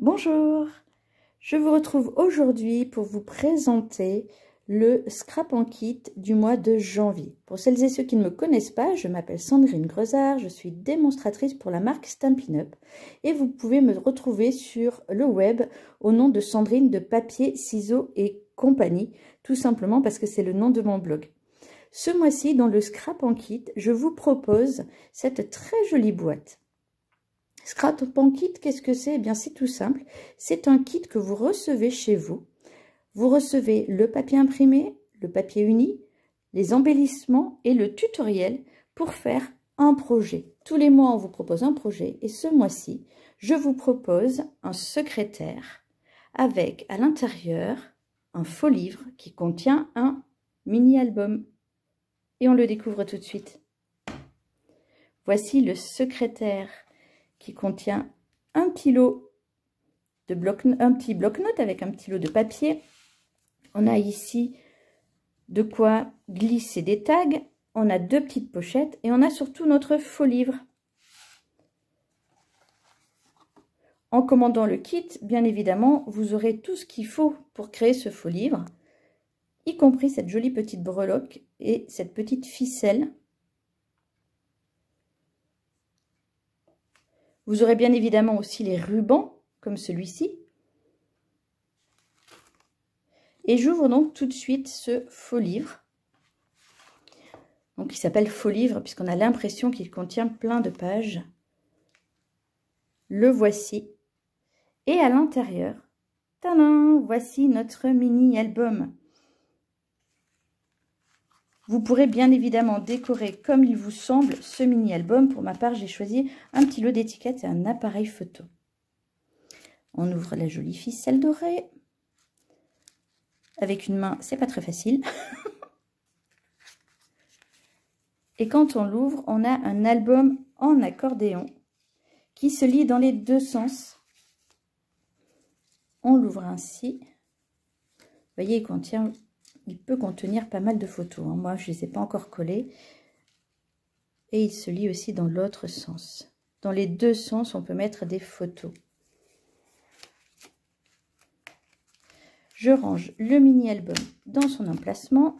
Bonjour, je vous retrouve aujourd'hui pour vous présenter le scrap en kit du mois de janvier. Pour celles et ceux qui ne me connaissent pas, je m'appelle Sandrine Grezard, je suis démonstratrice pour la marque Stampin' Up et vous pouvez me retrouver sur le web au nom de Sandrine de Papier, Ciseaux et Compagnie, tout simplement parce que c'est le nom de mon blog. Ce mois-ci, dans le scrap en kit, je vous propose cette très jolie boîte. Scrap en kit, qu'est-ce que c'est? Eh bien, c'est tout simple. C'est un kit que vous recevez chez vous. Vous recevez le papier imprimé, le papier uni, les embellissements et le tutoriel pour faire un projet. Tous les mois, on vous propose un projet et ce mois-ci, je vous propose un secrétaire avec à l'intérieur un faux livre qui contient un mini-album. Et on le découvre tout de suite. Voici le secrétaire qui contient un petit lot de un petit bloc-notes avec un petit lot de papier. On a ici de quoi glisser des tags. On a deux petites pochettes et on a surtout notre faux livre. En commandant le kit, bien évidemment, vous aurez tout ce qu'il faut pour créer ce faux livre, y compris cette jolie petite breloque et cette petite ficelle. Vous aurez bien évidemment aussi les rubans, comme celui-ci. Et j'ouvre donc tout de suite ce faux livre. Donc il s'appelle faux livre puisqu'on a l'impression qu'il contient plein de pages. Le voici. Et à l'intérieur, tadam, voici notre mini-album. Vous pourrez bien évidemment décorer comme il vous semble ce mini-album. Pour ma part, j'ai choisi un petit lot d'étiquettes et un appareil photo. On ouvre la jolie ficelle dorée. Avec une main, c'est pas très facile. Et quand on l'ouvre, on a un album en accordéon qui se lit dans les deux sens. On l'ouvre ainsi. Vous voyez, il peut contenir pas mal de photos. Moi, je ne les ai pas encore collées. Et il se lit aussi dans l'autre sens. Dans les deux sens, on peut mettre des photos. Je range le mini-album dans son emplacement.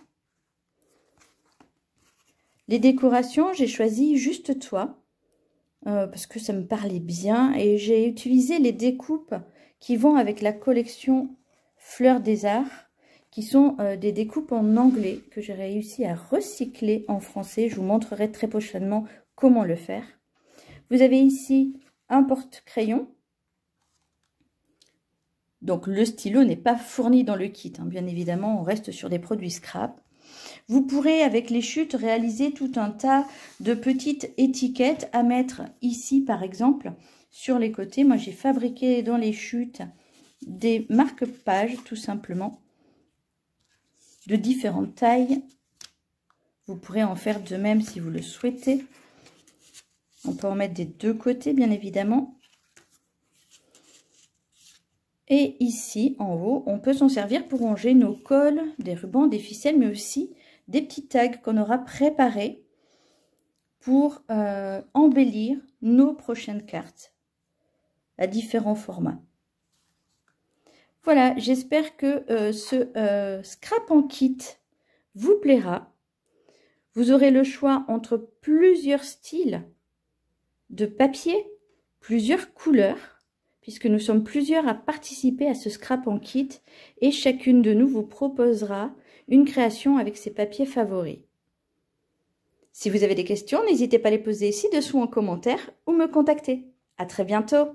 Les décorations, j'ai choisi juste toit. Parce que ça me parlait bien. Et j'ai utilisé les découpes qui vont avec la collection Fleurs des Arts, qui sont des découpes en anglais que j'ai réussi à recycler en français. Je vous montrerai très prochainement comment le faire. Vous avez ici un porte-crayon. Donc le stylo n'est pas fourni dans le kit, hein. Bien évidemment, on reste sur des produits scrap. Vous pourrez, avec les chutes, réaliser tout un tas de petites étiquettes à mettre ici, par exemple, sur les côtés. Moi, j'ai fabriqué dans les chutes des marque-pages, tout simplement, de différentes tailles. Vous pourrez en faire de même si vous le souhaitez. On peut en mettre des deux côtés, bien évidemment. Et ici, en haut, on peut s'en servir pour ranger nos cols, des rubans, des ficelles, mais aussi des petits tags qu'on aura préparés pour embellir nos prochaines cartes à différents formats. Voilà, j'espère que ce scrap en kit vous plaira. Vous aurez le choix entre plusieurs styles de papier, plusieurs couleurs, puisque nous sommes plusieurs à participer à ce scrap en kit et chacune de nous vous proposera une création avec ses papiers favoris. Si vous avez des questions, n'hésitez pas à les poser ci-dessous en commentaire ou me contacter. À très bientôt!